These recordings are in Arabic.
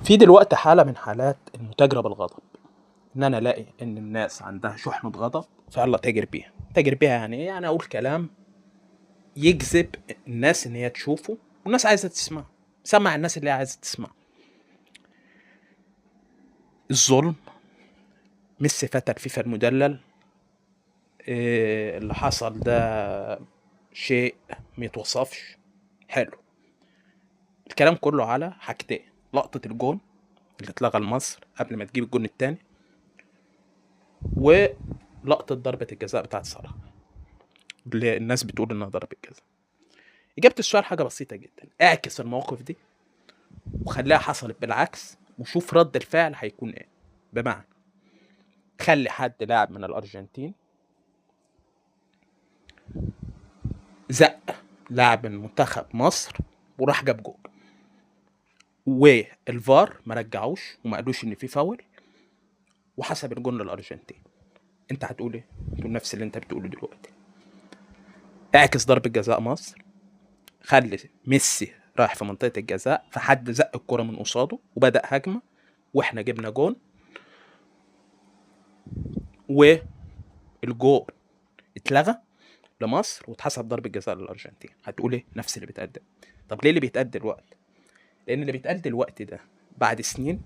في دلوقتي حالة من حالات المتاجرة بالغضب، ان انا الاقي ان الناس عندها شحنة غضب فيلا تاجر بيها يعني ايه؟ يعني اقول كلام يجذب الناس ان هي تشوفه، والناس عايزة تسمع، سمع الناس اللي هي عايزة تسمع. الظلم مش صفات الفيفا المدلل. اللي حصل ده شيء ميتوصفش. حلو. الكلام كله على حاجتين: لقطة الجون اللي اتلغى لمصر قبل ما تجيب الجون التاني، ولقطة ضربة الجزاء بتاعت صلاح اللي الناس بتقول انها ضربة جزاء. اجابة السؤال حاجة بسيطة جدا: اعكس المواقف دي وخليها حصلت بالعكس وشوف رد الفعل هيكون ايه. بمعنى، خلي حد لاعب من الارجنتين زق لاعب من منتخب مصر وراح جاب جول، والفار ما رجعوش وما قالوش ان في فاول وحسب الجون للارجنتين. انت هتقول ايه؟ تقول نفس اللي انت بتقوله دلوقتي. اعكس ضربة جزاء مصر، خلي ميسي رايح في منطقة الجزاء فحد زق الكرة من قصاده وبدأ هجمة واحنا جبنا جون، والجول اتلغى لمصر واتحسب ضربة جزاء للأرجنتين. هتقول ايه؟ نفس اللي بيتقدم. طب ليه اللي بيتقال دلوقتي؟ لأن اللي بيتقال دلوقتي ده بعد سنين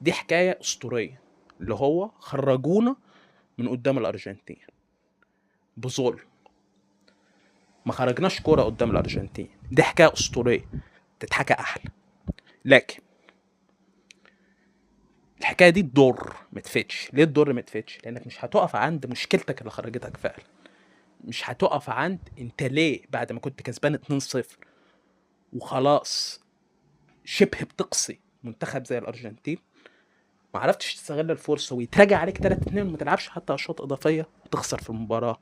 دي حكاية أسطورية، اللي هو خرجونا من قدام الأرجنتين بظلم. ما خرجناش كرة قدام الأرجنتين، دي حكاية أسطورية تتحكى أحلى. لكن الحكايه دي تضر ما تفيدش. ليه تضر ما تفيدش؟ لانك مش هتقف عند مشكلتك اللي خرجتك فعلا، مش هتقف عند انت ليه بعد ما كنت كسبان 2-0 وخلاص شبه بتقصي منتخب زي الارجنتين ما عرفتش تستغل الفرصه ويتراجع عليك 3-2 وما تلعبش حتى اشواط اضافيه وتخسر في المباراه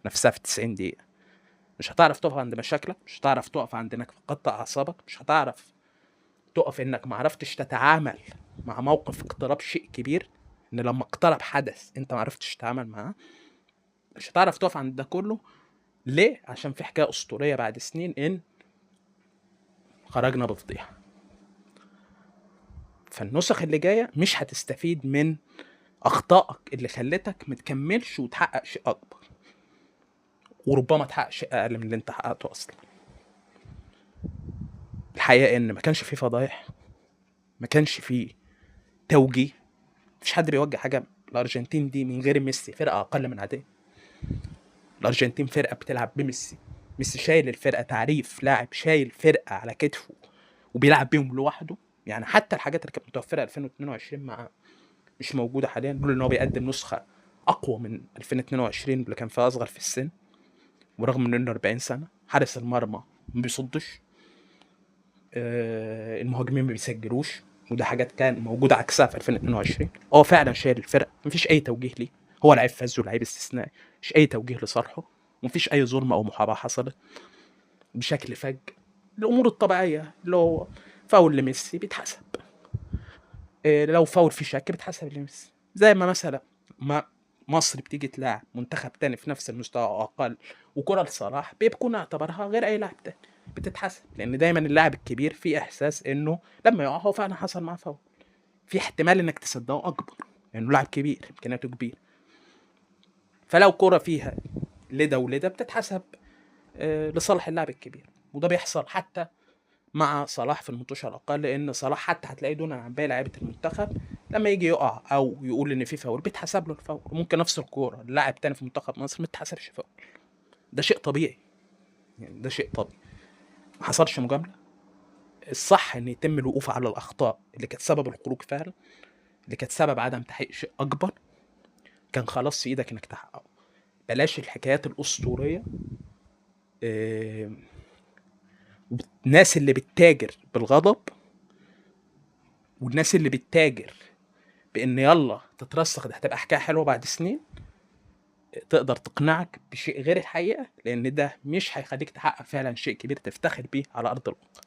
نفسها في 90 دقيقه. مش هتعرف تقف عند مشاكلك، مش هتعرف تقف عند انك فقدت اعصابك، مش هتعرف تقف انك ما عرفتش تتعامل مع موقف اقتراب شيء كبير، ان لما اقترب حدث انت ما عرفتش تتعامل معاه. مش هتعرف تقف عند ده كله. ليه؟ عشان في حكايه اسطوريه بعد سنين ان خرجنا بفضيحه. فالنسخ اللي جايه مش هتستفيد من اخطائك اللي خلتك متكملش وتحقق شيء اكبر، وربما تحقق شيء اقل من اللي انت حققته اصلا. الحقيقه ان ما كانش فيه فضايح، ما كانش فيه توجيه. مفيش حد بيوجه حاجه. الارجنتين دي من غير ميسي فرقه اقل من عاديه. الارجنتين فرقه بتلعب بميسي، ميسي شايل الفرقه، تعريف لاعب شايل فرقه على كتفه وبيلعب بيهم لوحده. يعني حتى الحاجات اللي كانت متوفره 2022 مع مش موجوده حاليا، بيقول ان هو بيقدم نسخه اقوى من 2022 اللي كان فيها اصغر في السن، ورغم من انه 40 سنه. حارس المرمى ما بيصدش، المهاجمين ما بيسجلوش، وده حاجات كان موجوده عكسها في 2022. هو فعلا شايل الفرقه، مفيش اي توجيه ليه. هو لعيب فذ ولعيب استثنائي، مش اي توجيه لصالحه، ومفيش اي ظلم او محاباه حصلت بشكل فج. الامور الطبيعيه اللي هو فاول لميسي بيتحسب، لو فاول في شك بيتحسب لميسي. زي ما مثلا ما مصر بتيجي تلاعب منتخب تاني في نفس المستوى او اقل وكرة لصلاح بيكون اعتبرها غير اي لاعب تاني بتتحسب، لان دايما اللاعب الكبير في احساس انه لما يقع هو فعلا حصل معاه فاول، في احتمال انك تصدقه اكبر لانه يعني لاعب كبير امكانياته كبيره. فلو كرة فيها لده ولده بتتحسب لصالح اللاعب الكبير، وده بيحصل حتى مع صلاح في المنتوشه الاقل. لان صلاح حتى هتلاقيه دون عن باقي لعيبه المنتخب لما يجي يقع او يقول ان في فاول بيتحسب له الفاول، وممكن نفس الكوره اللاعب تاني في منتخب مصر ما تتحسبش فاول. ده شيء طبيعي، يعني ده شيء طبيعي، ما حصلش مجامله. الصح ان يتم الوقوف على الاخطاء اللي كانت سبب الخروج فعلا، اللي كانت سبب عدم تحقيق شيء اكبر كان خلاص في ايدك انك تحققه. بلاش الحكايات الاسطوريه. الناس اللي بتتاجر بالغضب والناس اللي بتتاجر بان يلا تترسخ ده هتبقى حكايه حلوه بعد سنين، تقدر تقنعك بشيء غير الحقيقه، لان ده مش هيخليك تحقق فعلا شيء كبير تفتخر بيه على ارض الواقع.